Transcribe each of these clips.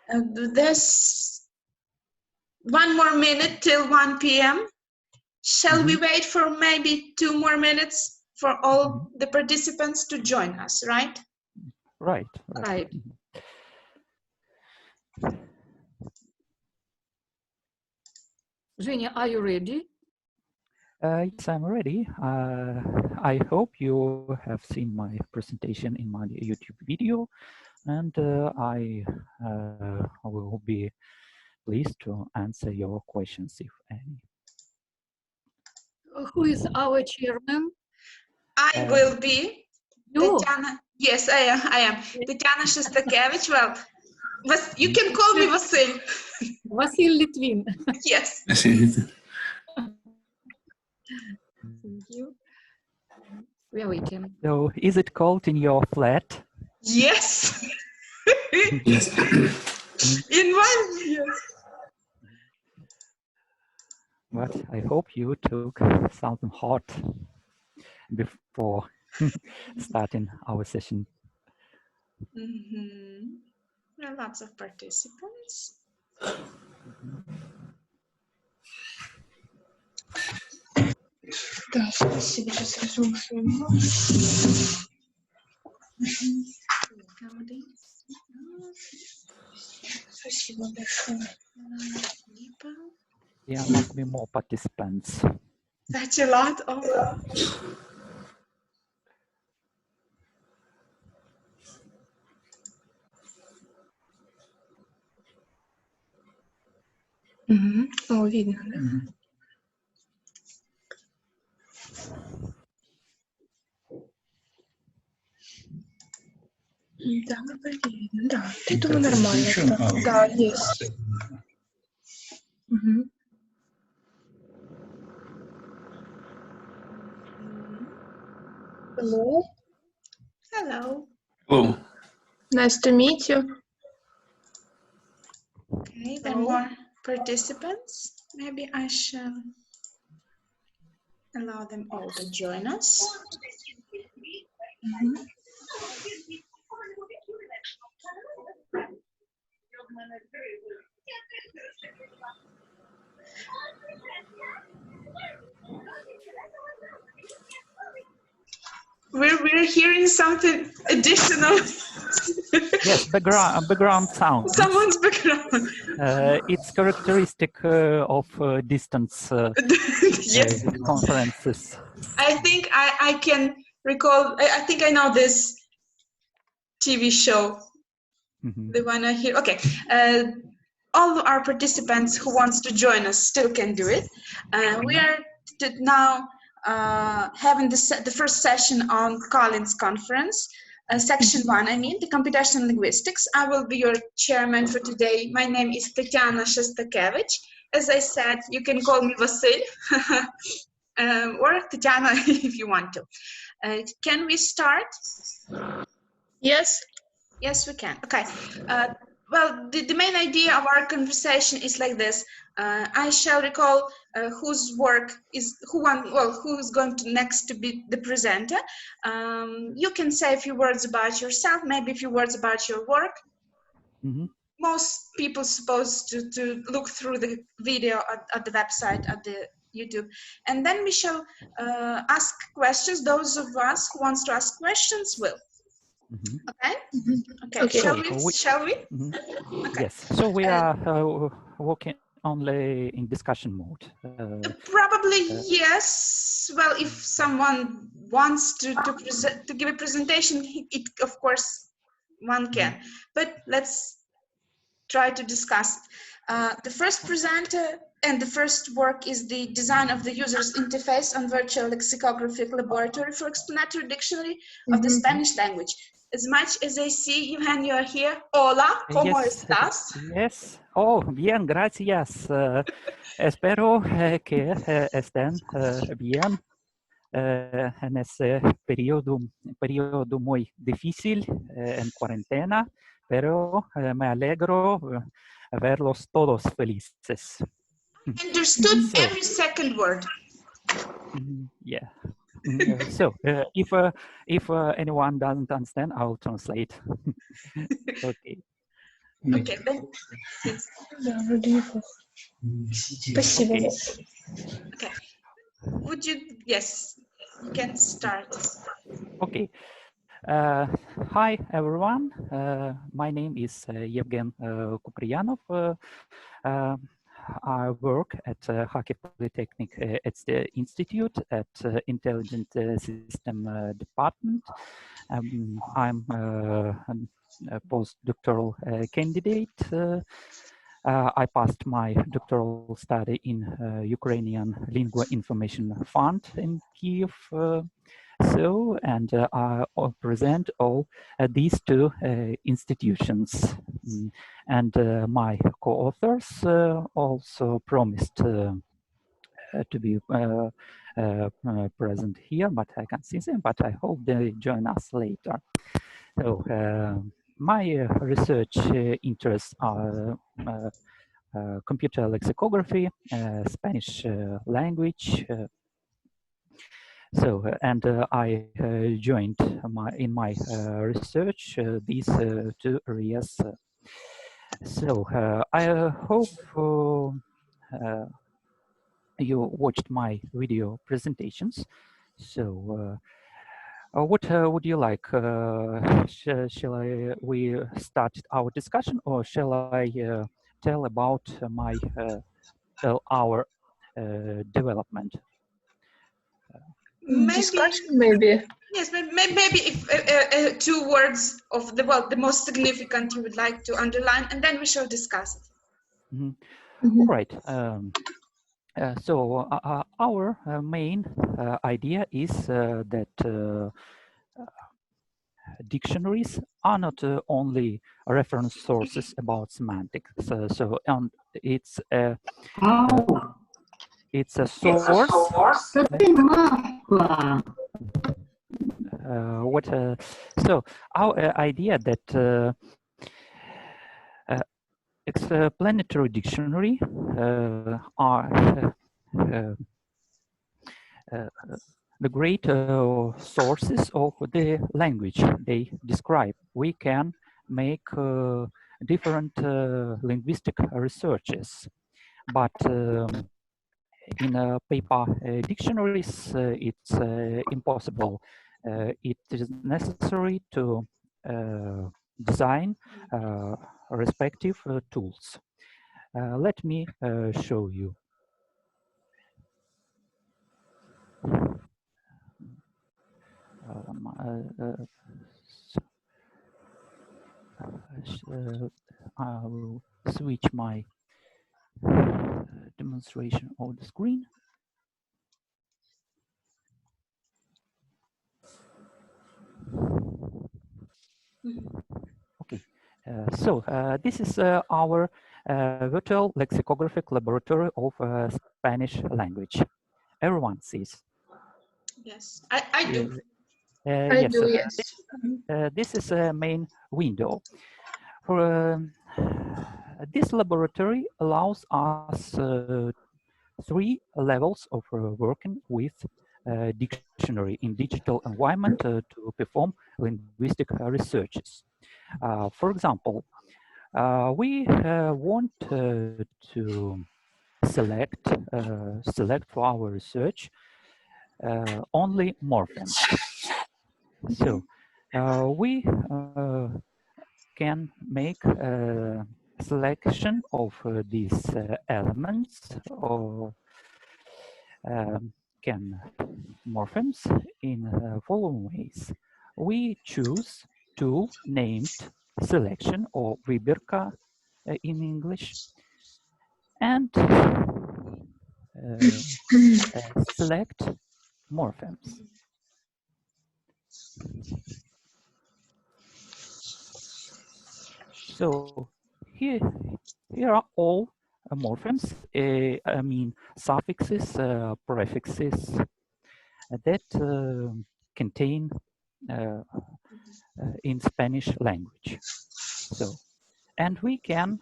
There's 1 more minute till 1 p.m. Shall we wait for maybe 2 more minutes for all the participants to join us, right? Right. Zhenya, are you ready? Yes, I'm ready. I hope you have seen my presentation in my YouTube video, and I will be pleased to answer your questions, if any. Who is our chairman? I will be. You? Tetiana. Yes, I am. Tetiana Shestakevych. Well, you can call me Vasyl. Vasyl Lytvyn. Yes. Thank you. We are waiting. So, is it cold in your flat? Yes. Yes. In one. Yes. But I hope you took something hot before starting our session. There are lots of participants. Да, спасибо, сейчас рисую свою. Спасибо большое. There must be more participants. Such a lot. Oh. О, видно, да? Да, видно, да. Я думаю, нормально. Да, есть. Hello. Hello. Hello. Nice to meet you. Okay, there are more participants. Maybe I shall allow them all to join us. We're hearing something additional. Yes, background sound. Someone's background. It's characteristic of distance Yes. conferences. I think I can recall. I think I know this TV show. The one I hear. Okay. All our participants who wants to join us still can do it. We are now having the first session on CoLINS conference, section 1, I mean, the Computational Linguistics. I will be your chairman for today. My name is Tetiana Shestakevych. As I said, you can call me Vasyl or Tetiana if you want to. Can we start? Yes. Yes, we can. Okay. Well, the main idea of our conversation is like this. I shall recall whose work is who's going to next to be the presenter. You can say a few words about yourself, maybe a few words about your work. Most people supposed to look through the video at the website, at the YouTube, and then we shall ask questions. Those of us who wants to ask questions will. Okay. Okay. Shall we? Okay. Yes. So we are working only in discussion mode. Probably yes. Well, if someone wants to give a presentation, it of course one can. But let's try to discuss. The first presenter and the first work is the design of the user's interface on virtual lexicographic laboratory for explanatory dictionary of the Spanish language. As much as I see you and you are here. Hola, ¿cómo estás? Yes. Oh, bien, gracias. Espero que estén bien en ese periodo muy difícil en cuarentena, pero me alegro verlos todos felices. Understood every second word. Yeah. So if anyone doesn't understand, I'll translate. Okay. Okay, then yes. Да, вроде неплохо. Спасибо. Okay. Okay. Would you, yes, you can start. Okay. Hi, everyone. My name is Yevgen Kupriyanov. Uh, I work at KhPI Polytechnic at the Institute at Intelligent System Department. I'm a postdoctoral candidate. I passed my doctoral study in Ukrainian Lingua Information Fund in Kiev. I present all these two institutions. And my co-authors also promised to be present here, but I can't see them, but I hope they join us later. So my research interests are computer lexicography, Spanish language. I joined in my research these two areas. I hope you watched my video presentations. So what would you like? Shall we start our discussion, or shall I tell about our development? Maybe, Discussion, maybe. yes, maybe if 2 words of the most significant you would like to underline, and then we shall discuss it. All right. Our main idea is that dictionaries are not only reference sources about semantics. It's a source. Our idea that explanatory dictionary are the great sources of the language they describe. We can make different linguistic researches, but in paper dictionaries, it's impossible. It is necessary to design respective tools. Let me show you. I will switch my demonstration of the screen. Okay, this is our virtual lexicographic laboratory of Spanish language. Everyone sees. Yes, I do. I do, yes. This is a main window. For this laboratory allows us 3 levels of working with dictionary in digital environment to perform linguistic researches. For example, we want to select for our research only morphemes. So we can make a selection of these elements or can morphemes in following ways. We choose tool named selection or выборка in English, and select morphemes. So here are all morphemes, I mean suffixes, prefixes that contain in Spanish language. So, and we can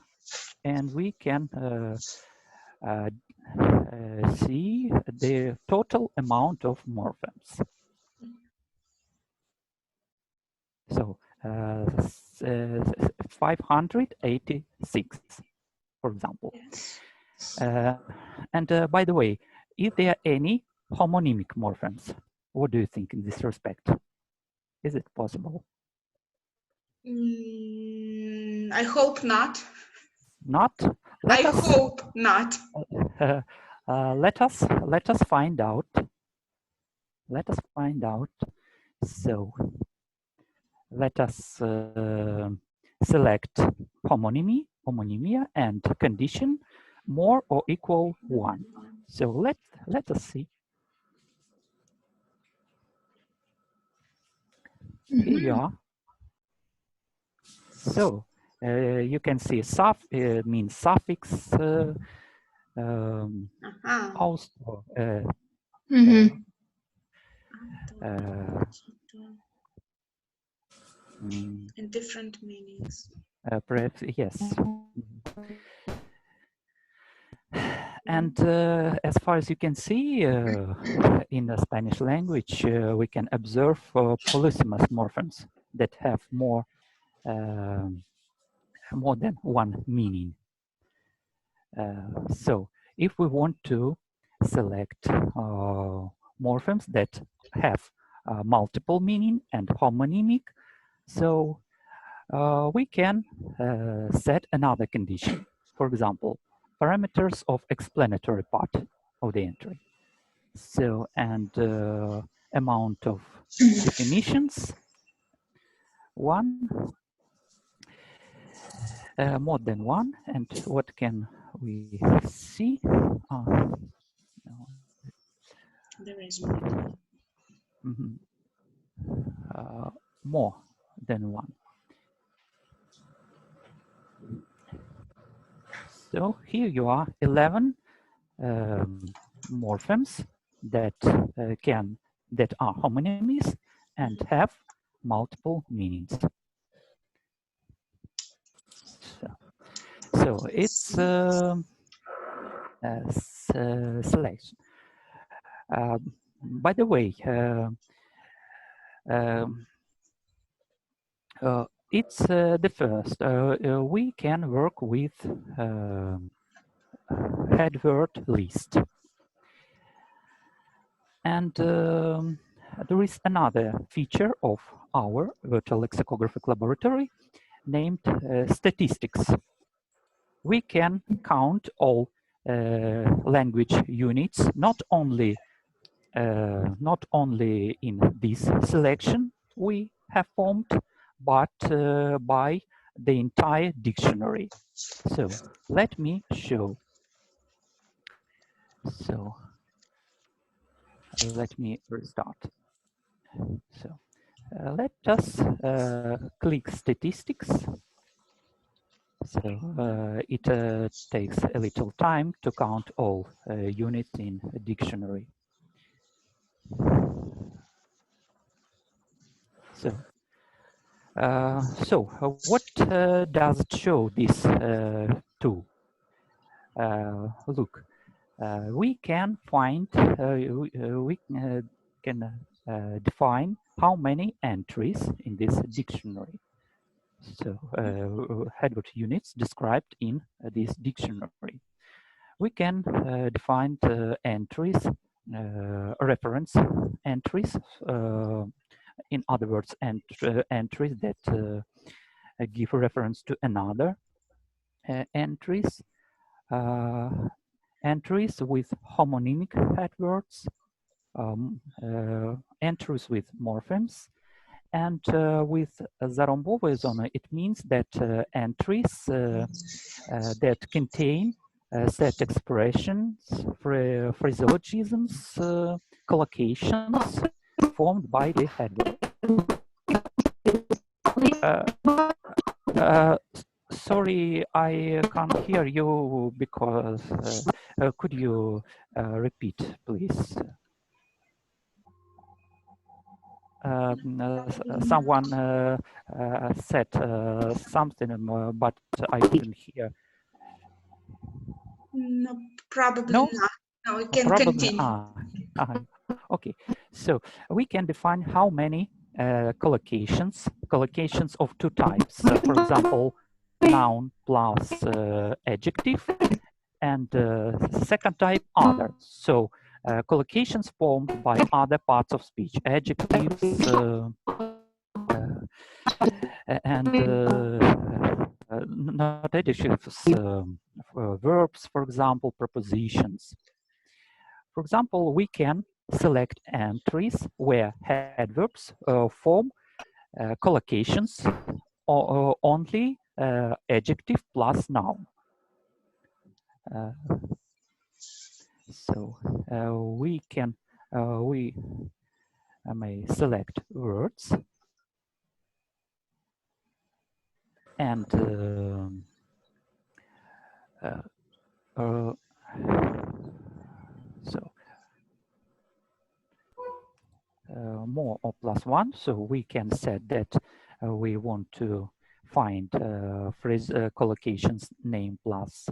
see the total amount of morphemes. So 586, for example. Yes. And by the way, is there any homonymic morphemes? What do you think in this respect? Is it possible? I hope not. Not? I hope not. Let us find out. Let us find out. So let us select homonymia, and condition more or equal 1. So let us see. Here you are. So you can see means suffix, also in different meanings. Perhaps, yes. And as far as you can see, in the Spanish language, we can observe polysemous morphemes that have more than one meaning. So if we want to select morphemes that have multiple meaning and homonymic, so we can set another condition. For example, parameters of explanatory part of the entry. So, and amount of definitions, 1, more than 1, and what can we see? No. There is more. More than 1. So here you are, 11 morphemes that that are homonyms and have multiple meanings. So it's selection. By the way, it's the first. We can work with head word list. And there is another feature of our virtual lexicographic laboratory named statistics. We can count all language units, not only in this selection we have formed, but by the entire dictionary. So let me show. So let me restart. So let us click statistics. So it takes a little time to count all units in a dictionary. So what does it show, this tool? Look, we can find, we can define how many entries in this dictionary. So headword units described in this dictionary. We can define entries, reference entries, in other words, entries that give reference to another entries, entries with homonymic headwords, entries with morphemes, and with Zarombova zone, it means that entries that contain set expressions, phraseologisms, collocations formed by the headword. Sorry, I can't hear you because could you repeat, please? Someone said something, but I couldn't hear. No, probably no? not. No, we can Probably, continue. okay, so we can define how many collocations of two types. For example, noun plus adjective, and second type, other. So collocations formed by other parts of speech, adjectives and not adjectives, verbs, for example, prepositions. For example, we can select entries where adverbs form collocations or only adjective plus noun. So we may select words and more or plus one. So we can set that we want to find phrase collocations name plus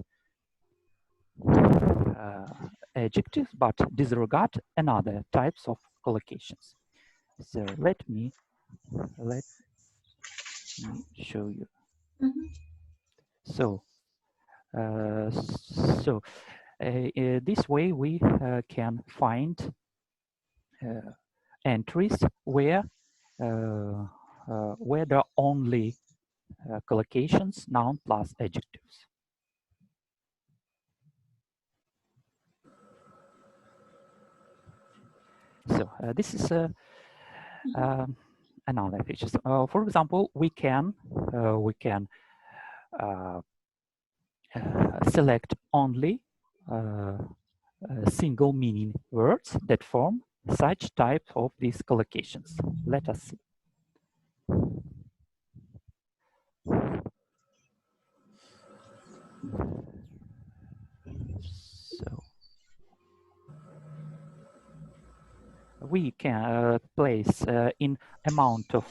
adjectives, but disregard another types of collocations. So let me show you. So this way we can find entries where there are only collocations noun plus adjectives. So this is another feature. For example, we can select only single meaning words that form such type of these collocations. Let us see. So we can place in amount of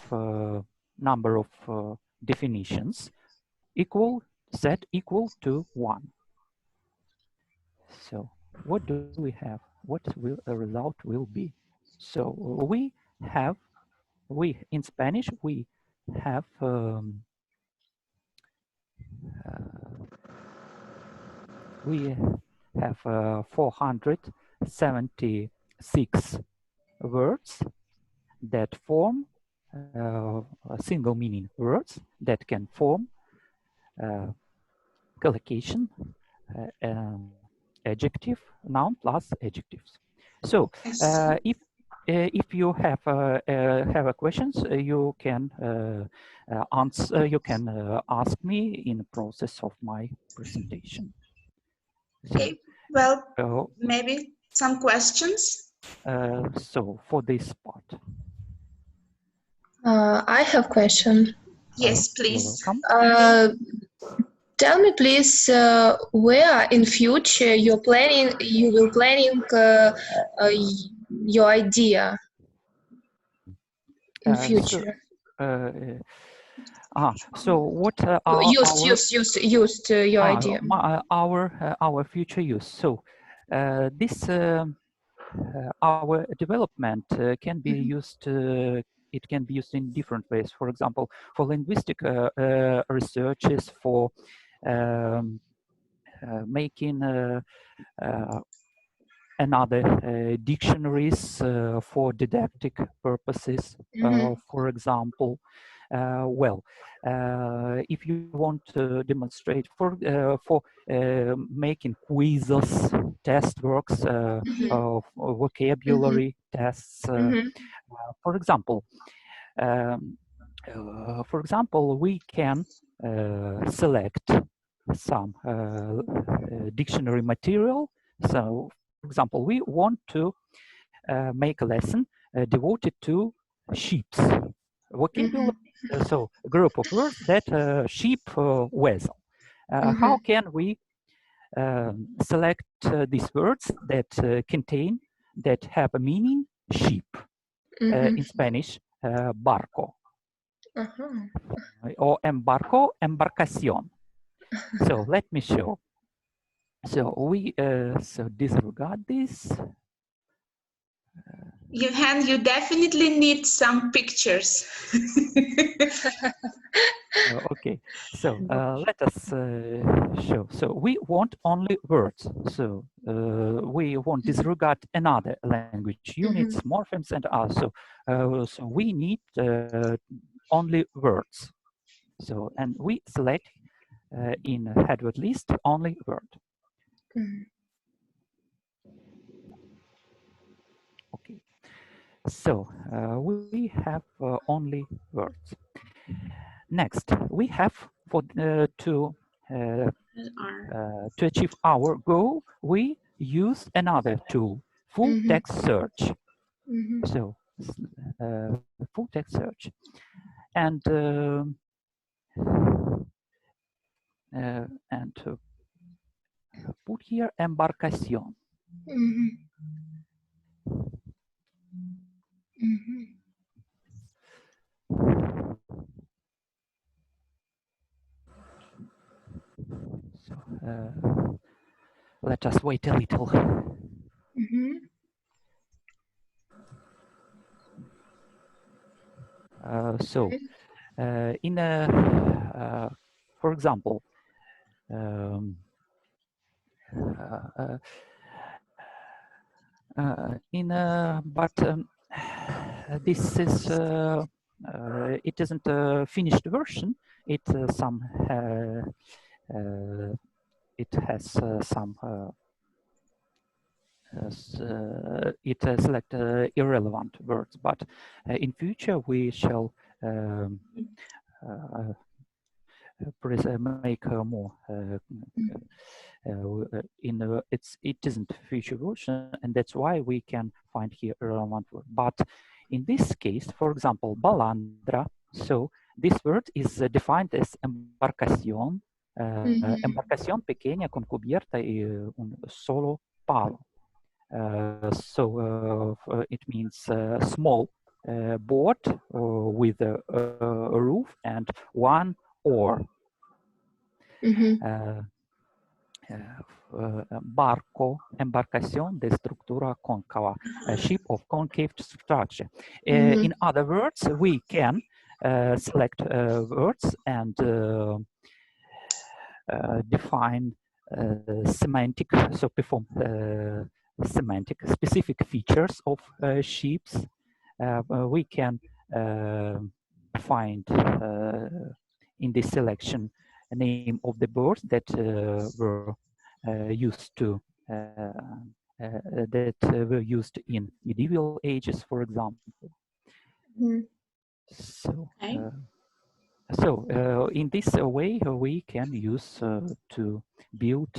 number of definitions set equal to 1. So what do we have? What will the result will be? So in Spanish we have 476 words that form single meaning words that can form collocation adjective noun plus adjectives. So if you have questions, you can answer. You can ask me in the process of my presentation. Okay. Well, maybe some questions. So for this part, I have a question. Yes, please. Tell me, please, where in future you will planning your idea in future? So what are used your idea? Our future use. So this our development can be used. It can be used in different ways. For example, for linguistic researches, for making another dictionaries for didactic purposes. For example, if you want to demonstrate for making quizzes, test works, vocabulary tests, for example, we can select some dictionary material. So, for example, we want to make a lesson devoted to sheeps, vocabulary. So, a group of words that sheep Vasyl. How can we select these words that that have a meaning sheep? In Spanish, barco, or embarco, embarcación. So let me show. So we disregard this. You definitely need some pictures. Okay, so let us show. So we want only words. So we won't disregard another language units, morphemes, and others. So we need only words. So and we select in headword list only word. Okay. So we have only words. Next, we have for to achieve our goal, we use another tool, full text search. So full text search, and put here embarcation. So let us wait a little. So in a for example, but this is it isn't a finished version. It some it has some it select irrelevant words, but in future we shall make more it isn't future version, and that's why we can find here irrelevant word. But in this case, for example, balandra, so this word is defined as embarcación, embarcación pequeña con cubierta y un solo palo. So it means small boat with a roof and one oar. Barco, embarcación de estructura cóncava, a ship of concave structure. In other words, we can select words and define semantic, so perform semantic specific features of ships. We can find in this selection a name of the birds that were used to were used in medieval ages, for example. So. So in this way, we can use to build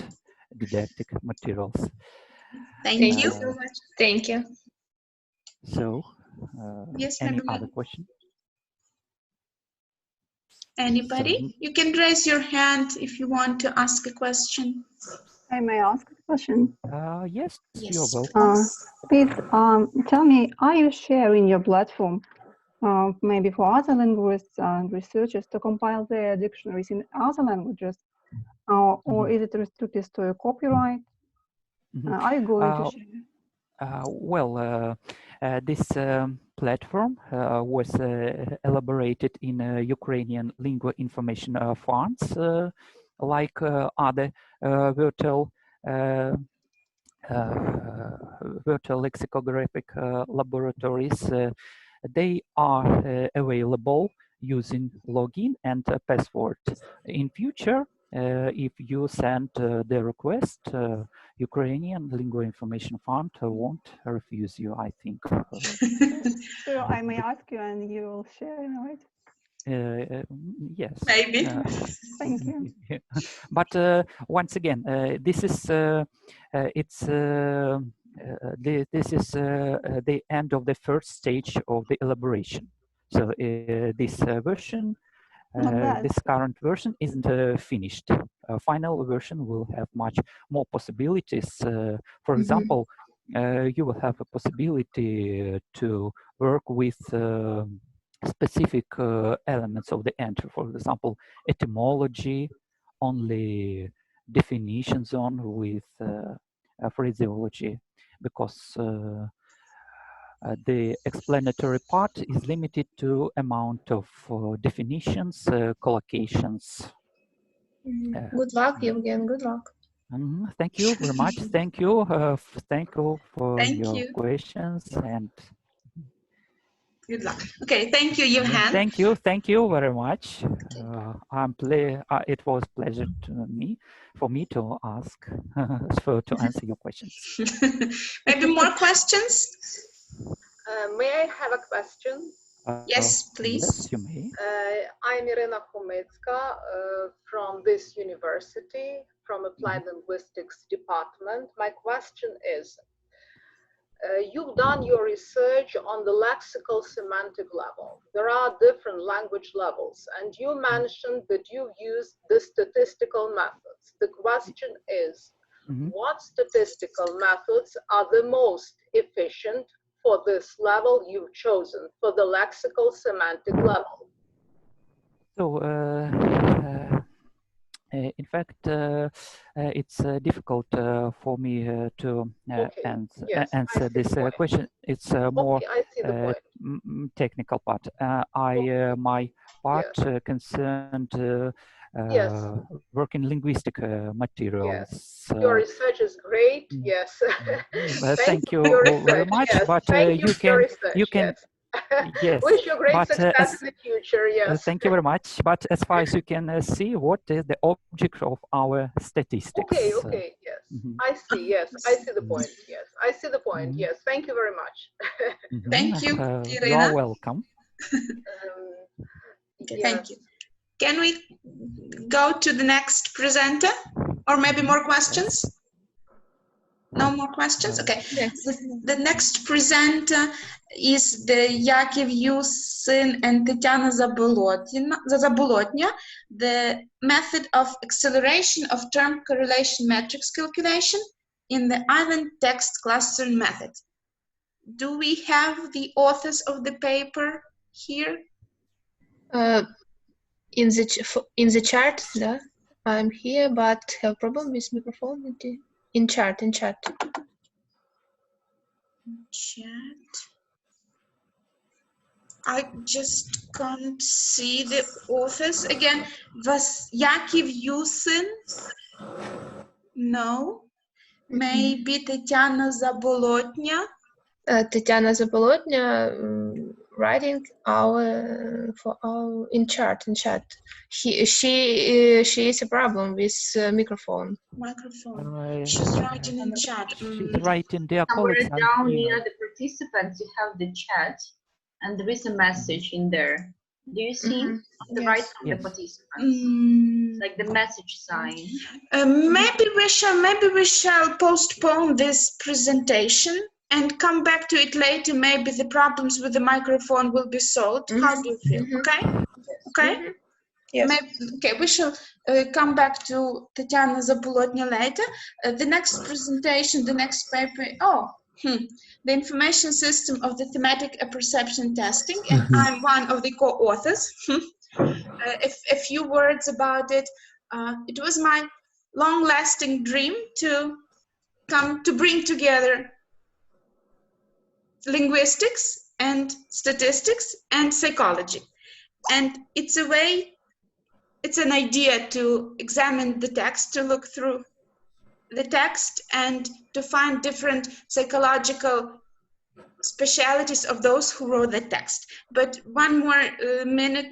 didactic materials. Thank you so much. Thank you. So, yes, any Natalia? other question? Anybody? So, you can raise your hand if you want to ask a question. I may ask a question. Yes, Yes. you're welcome. Please tell me, are you sharing your platform maybe for other linguists and researchers to compile their dictionaries in other languages? Or is it restricted to copyright? Are you going to share? Well, this platform was elaborated in Ukrainian Lingua Information Funds, like other virtual lexicographic laboratories. They are available using login and password. In future, if you send the request, Ukrainian Lingua Information Fund won't refuse you, I think. So I may ask you and you will share, right? Yes. Maybe. Thank you. But once again, this is this is the end of the first stage of the elaboration. So this version, this current version isn't finished. Final version will have much more possibilities. For example, you will have a possibility to work with specific elements of the entry. For example, etymology, only definitions on with phraseology, because the explanatory part is limited to amount of definitions, collocations. Good luck, Evgen. Good luck. Thank you very much. Thank you. Thank you for Thank your you. questions and Good luck. Okay, thank you, Yevhen. thank you very much. It was pleasure for me to ask to answer your questions. Maybe more questions? May I have a question? Yes, please. Yes, you may. I'm Irina Khomytska from this university, from Applied Linguistics department. My question is, you've done your research on the lexical semantic level. There are different language levels, and you mentioned that you've used the statistical methods. The question is, what statistical methods are the most efficient for this level you've chosen, for the lexical semantic level? So, in fact, it's difficult for me to answer this question. It's more technical part. My part concerned work in linguistic materials. Yes. Your research is great. Yes. Thank you very much. Yes. But you can. Yes, wish you great but, success in the future. Yes. Thank you very much. But as far as you can see, what is the object of our statistics? Okay. Yes. I see. Yes. I see the point. Yes. I see the point. Yes. Thank you very much. Thank you, You are welcome. Thank you. Can we go to the next presenter? Or maybe more questions? No more questions? Okay. The next presenter is the Vasyl and Tetiana Zabolotnya, the method of acceleration of term correlation matrix calculation in the island text clustering method. Do we have the authors of the paper here? In the chart, yeah, I'm here, but have problem with microphone. In chat. Chat. I just can't see the authors again. Vasyl. No. Maybe Tetiana Zabolotnya. Tetiana Zabolotnya writing in chat. She is a problem with microphone. She's writing in chat. She's writing their Somewhere colleagues. down near the participants, you have the chat, and there is a message in there. Do you see on the right of the participants, like the message sign? Maybe we shall postpone this presentation and come back to it later. Maybe the problems with the microphone will be solved. How do you feel? Okay? Okay? Yes. Okay, we shall come back to Tetiana Zabolotnya later. The next presentation, the next paper, the information system of the thematic apperception testing, and I'm one of the co-authors. A few words about it. It was my long-lasting dream to bring together linguistics and statistics and psychology. And it's an idea to examine the text, to look through the text and to find different psychological specialities of those who wrote the text. But one more minute,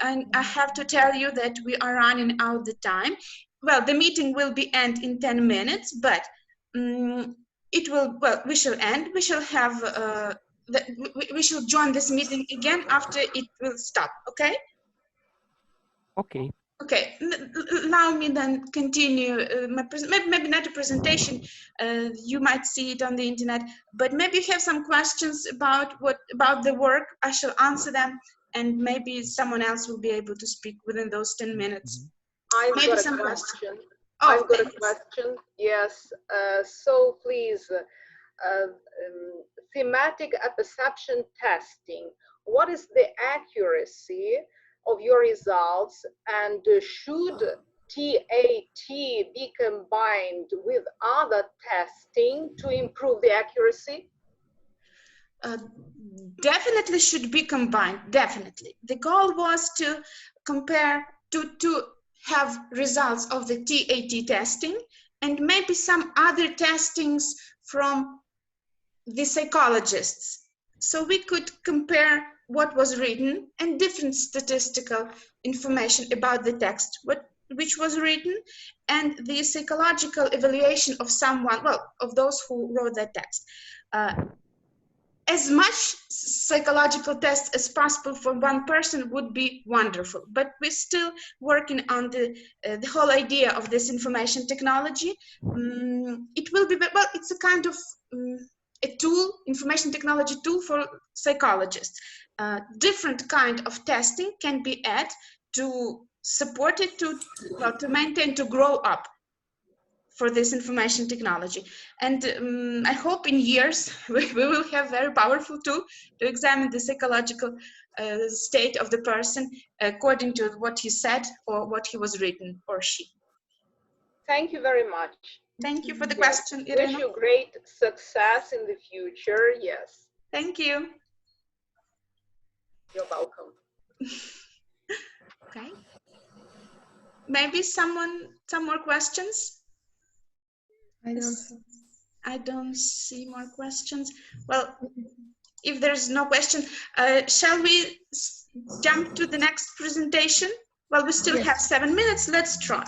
I have to tell you that we are running out the time. Well, the meeting will be end in 10 minutes, but we shall end. We shall have, we shall join this meeting again after it will stop, okay? Okay. Okay, allow me then continue maybe not a presentation. You might see it on the internet, but maybe you have some questions about the work. I shall answer them, and maybe someone else will be able to speak within those 10 minutes. I've got a question. I've got a question. Yes. So please, thematic apperception testing. What is the accuracy of your results, and should TAT be combined with other testing to improve the accuracy? definitely should be combined, definitely. The goal was to compare, to have results of the TAT testing and maybe some other testings from the psychologists. So we could compare what was written and different statistical information about the text, which was written, and the psychological evaluation of someone, well, of those who wrote that text. As much psychological tests as possible for one person would be wonderful, but we're still working on the whole idea of this information technology. It will be, well, it's a kind of a tool, information technology tool for psychologists. Different kind of testing can be added to support it, to maintain, to grow up for this information technology. And I hope in years we will have very powerful tool to examine the psychological state of the person according to what he said or what he was written, or she. Thank you very much. Thank you for the question, Irina. Wish you great success in the future. Yes. Thank you. You're welcome. Okay. Maybe some more questions? I don't see more questions. Well, if there's no question, shall we jump to the next presentation? Well, we still have 7 minutes. Let's try.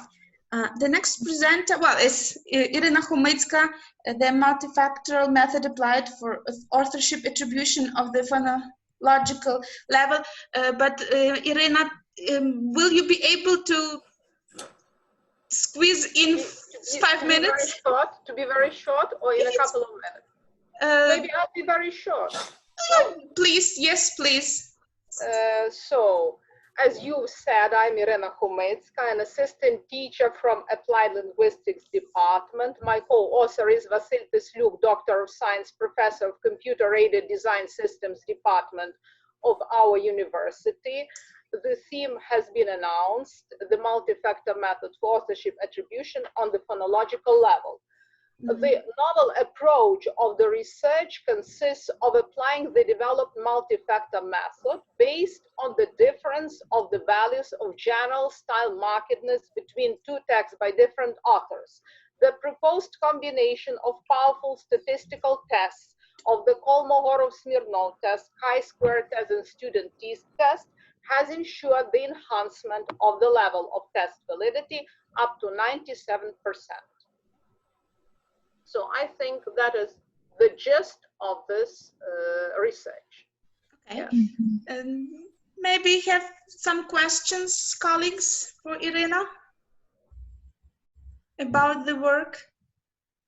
The next presenter, well, is Irina Khomytska, the multifactorial method applied for authorship attribution of the phonological level. But Irina, will you be able to squeeze in 5 minutes? To be very short, or in a couple of minutes? Maybe I'll be very short. Please, yes, please. So, as you said, I'm Irina Khomytska, an assistant teacher from Applied Linguistics Department. My co-author is Vasyl, Doctor of Science, Professor of Computer-Aided Design Systems Department of our university. The theme has been announced, the multi-factor method for authorship attribution on the phonological level. The novel approach of the research consists of applying the developed multi-factor method based on the difference of the values of general style markedness between two texts by different authors. The proposed combination of powerful statistical tests of the Kolmogorov-Smirnov test, chi-square test, and student test has ensured the enhancement of the level of test validity up to 97%. So I think that is the gist of this research. Okay. Yes. Maybe have some questions, colleagues, for Irina about the work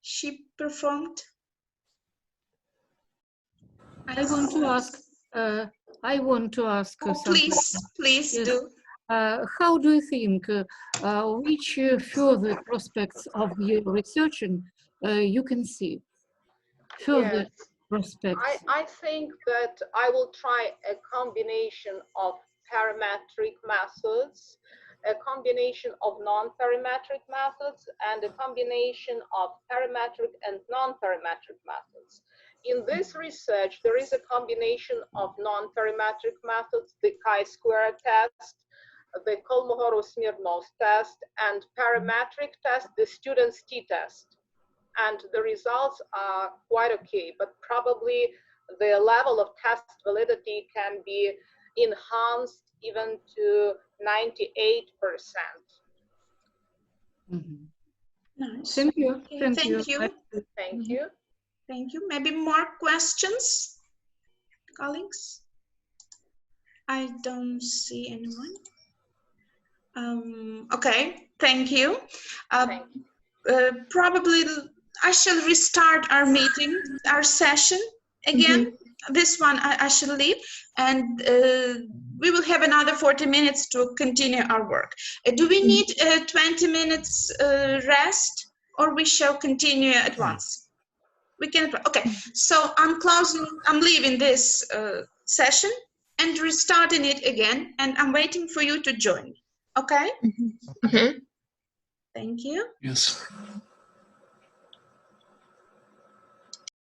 she performed. I want to ask. Please yes. Do. How do you think, which further prospects of your research you can see? Further prospects. I think that I will try a combination of parametric methods, a combination of non-parametric methods, and a combination of parametric and non-parametric methods. In this research, there is a combination of non-parametric methods, the chi-square test, the Kolmogorov-Smirnov test, and parametric test, the student's t-test. And the results are quite okay, but probably the level of test validity can be enhanced even to 98%. Nice. Thank you. Okay. Thank you. Thank you. Thank you. Maybe more questions, colleagues? I don't see anyone. Okay, thank you. Probably I shall restart our meeting, our session again. This one I shall leave, and we will have another 40 minutes to continue our work. Do we need 20 minutes rest, or we shall continue at once? We can. Okay. So I'm leaving this session and restarting it again, and I'm waiting for you to join. Okay. Okay. Thank you. Yes.